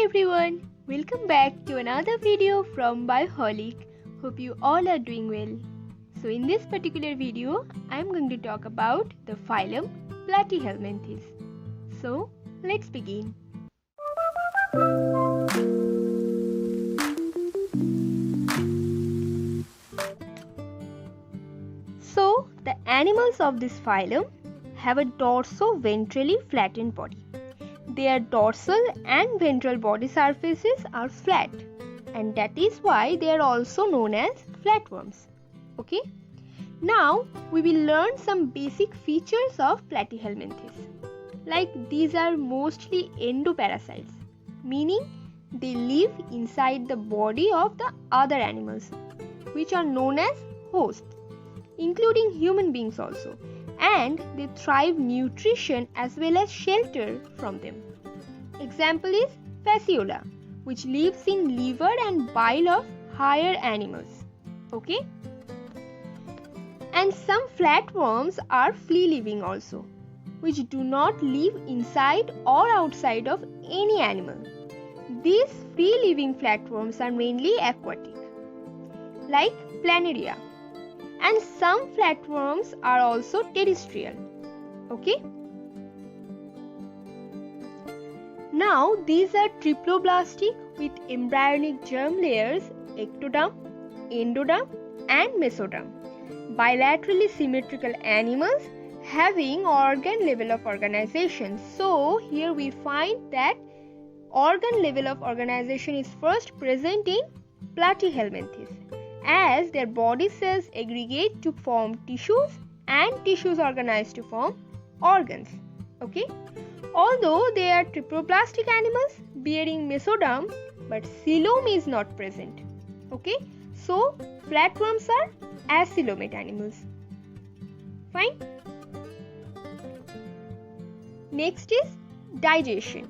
everyone, welcome back to another video from Bioholic. Hope you all are doing well. So in this particular video, I am going to talk about the phylum Platyhelminthes. So let's begin. So the animals of this phylum have a dorso-ventrally flattened body. Their dorsal and ventral body surfaces are flat, and that is why they are also known as flatworms. Okay? Now we will learn some basic features of Platyhelminthes. Like these are mostly endoparasites, meaning they live inside the body of the other animals, which are known as hosts, including human beings also. And they thrive nutrition as well as shelter from them. Example is Fasciola, which lives in liver and bile of higher animals. Okay? And some flatworms are flea-living also, which do not live inside or outside of any animal. These free-living flatworms are mainly aquatic, like Planaria. And some flatworms are also terrestrial. Okay? Now these are triploblastic with embryonic germ layers ectoderm, endoderm and mesoderm. Bilaterally symmetrical animals having organ level of organization. So here we find that organ level of organization is first present in Platyhelminthes, as their body cells aggregate to form tissues and tissues organize to form organs. Okay? Although they are triploblastic animals bearing mesoderm, but coelom is not present. Okay? So flatworms are acoelomate animals. Fine? Next is digestion.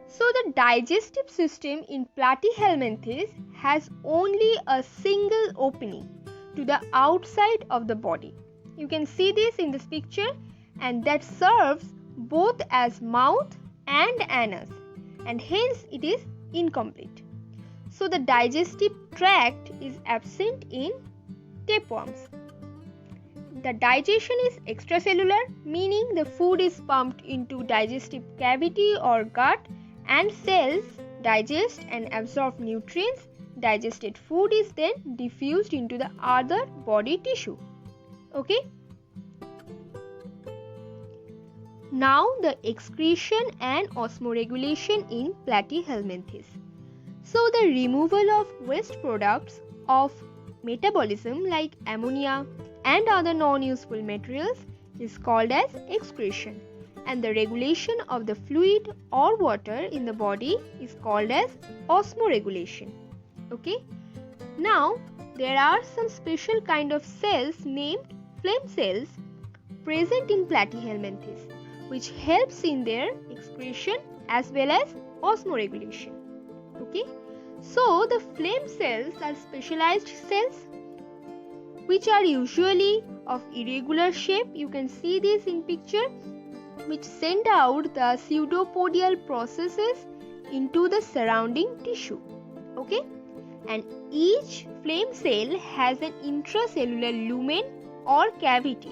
So the digestive system in Platyhelminthes has only a single opening to the outside of the body. You can see this in this picture, and that serves both as mouth and anus, and hence it is incomplete. So the digestive tract is absent in tapeworms. The digestion is extracellular, meaning the food is pumped into digestive cavity or gut, and cells digest and absorb nutrients. Digested food is then diffused into the other body tissue. Okay? Now the excretion and osmoregulation in Platyhelminthes. So the removal of waste products of metabolism like ammonia and other non-useful materials is called as excretion, and the regulation of the fluid or water in the body is called as osmoregulation. Okay? Now there are some special kind of cells named phlegm cells present in Platyhelminthes, which helps in their excretion as well as osmoregulation. Okay? So the phlegm cells are specialized cells which are usually of irregular shape. You can see this in picture, which send out the pseudopodial processes into the surrounding tissue. Okay? And each phlegm cell has an intracellular lumen or cavity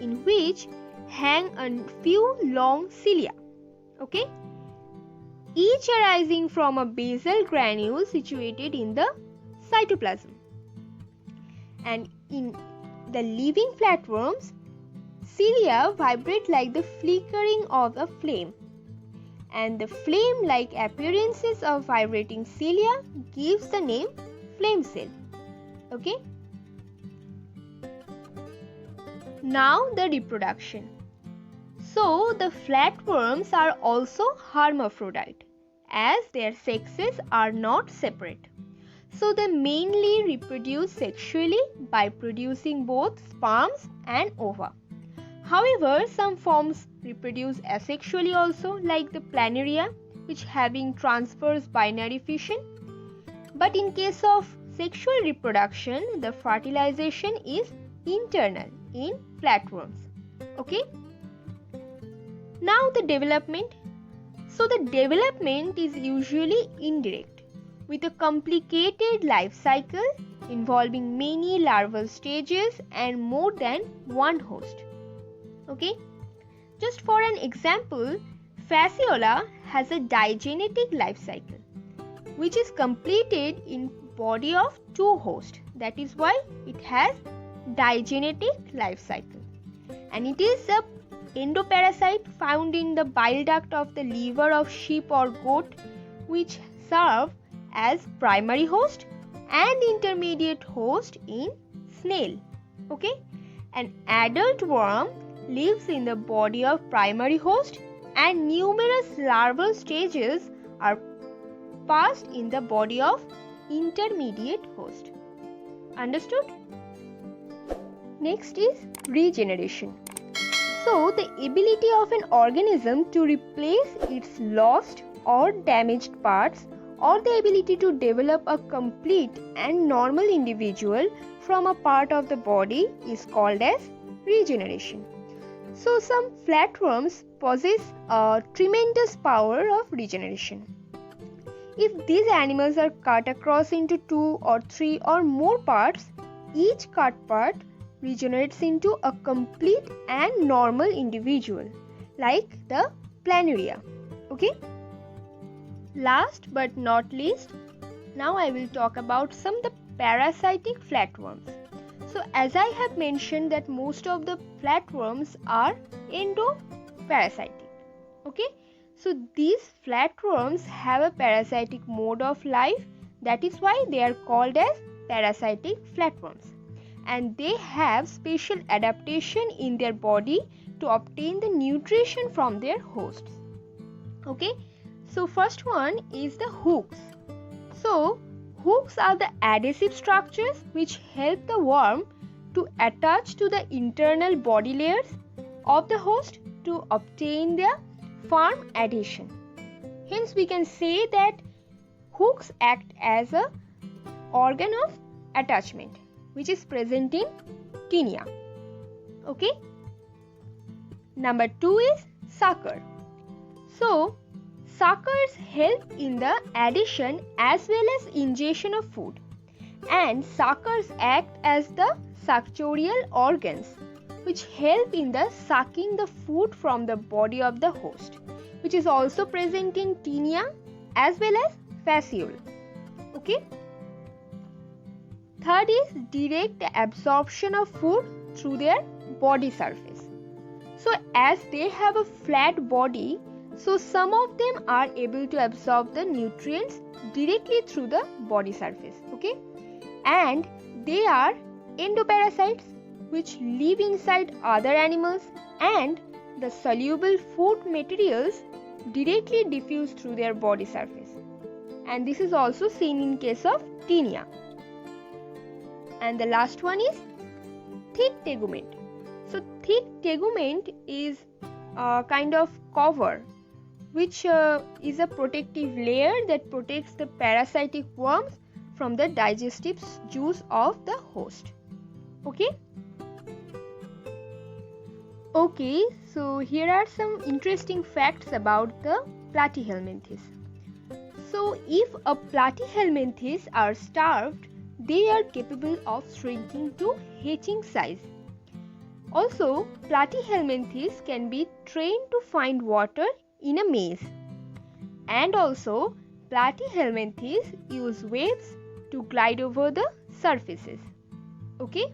in which hang a few long cilia. Okay? Each arising from a basal granule situated in the cytoplasm. And in the living flatworms, cilia vibrate like the flickering of a flame, and the flame-like appearances of vibrating cilia gives the name phlegm cell. Okay? Now the reproduction. So the flatworms are also hermaphrodite, as their sexes are not separate. So they mainly reproduce sexually by producing both sperms and ova. However, some forms reproduce asexually also, like the Planaria, which having transverse binary fission. But in case of sexual reproduction, the fertilization is internal in flatworms. Okay? Now the development. So the development is usually indirect, with a complicated life cycle involving many larval stages and more than one host. Okay? Just for an example, Fasciola has a digenetic life cycle, which is completed in body of two hosts. That is why it has digenetic life cycle. And it is a endoparasite found in the bile duct of the liver of sheep or goat, which serve as primary host and intermediate host in snail. Okay? An adult worm lives in the body of primary host and numerous larval stages are passed in the body of intermediate host. Understood? Next is regeneration. So, the ability of an organism to replace its lost or damaged parts, or the ability to develop a complete and normal individual from a part of the body, is called as regeneration. So, some flatworms possess a tremendous power of regeneration. If these animals are cut across into 2 or 3 or more parts, each cut part regenerates into a complete and normal individual, like the planaria. Okay? Last but not least, now I will talk about some of the parasitic flatworms. So as I have mentioned that most of the flatworms are endoparasitic. Okay? So these flatworms have a parasitic mode of life. That is why they are called as parasitic flatworms. And they have special adaptation in their body to obtain the nutrition from their hosts. Okay? So first one is the hooks. So hooks are the adhesive structures which help the worm to attach to the internal body layers of the host to obtain their firm adhesion. Hence we can say that hooks act as an organ of attachment which is present in tinea. Okay? Number 2 is sucker. So suckers help in the addition as well as ingestion of food, and suckers act as the suctorial organs which help in the sucking the food from the body of the host, which is also present in tinea as well as fasciole. Okay? Third is direct absorption of food through their body surface. So as they have a flat body, so some of them are able to absorb the nutrients directly through the body surface. Okay? And they are endoparasites which live inside other animals, and the soluble food materials directly diffuse through their body surface. And this is also seen in case of tinea. And the last one is thick tegument. So thick tegument is a kind of cover which is a protective layer that protects the parasitic worms from the digestive juice of the host. Okay? Okay, so here are some interesting facts about the platyhelminthes. So if a platyhelminthes are starved, they are capable of shrinking to hatching size. Also, platyhelminthes can be trained to find water in a maze. And also, platyhelminthes use waves to glide over the surfaces. Okay?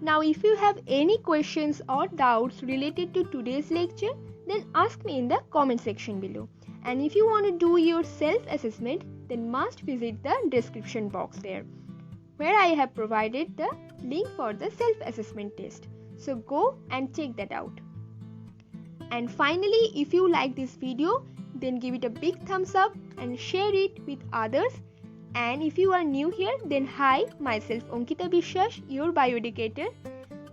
Now, if you have any questions or doubts related to today's lecture, then ask me in the comment section below. And if you want to do your self-assessment, then must visit the description box there, where I have provided the link for the self-assessment test. So go and check that out. And finally, if you like this video, then give it a big thumbs up and share it with others. And if you are new here, then hi, myself Ankita Bishwas, your bioeducator.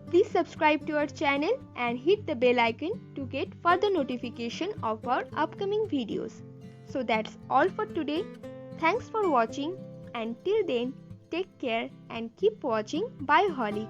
Please subscribe to our channel and hit the bell icon to get further notification of our upcoming videos. So that's all for today. Thanks for watching, and till then, take care and keep watching Bioholic.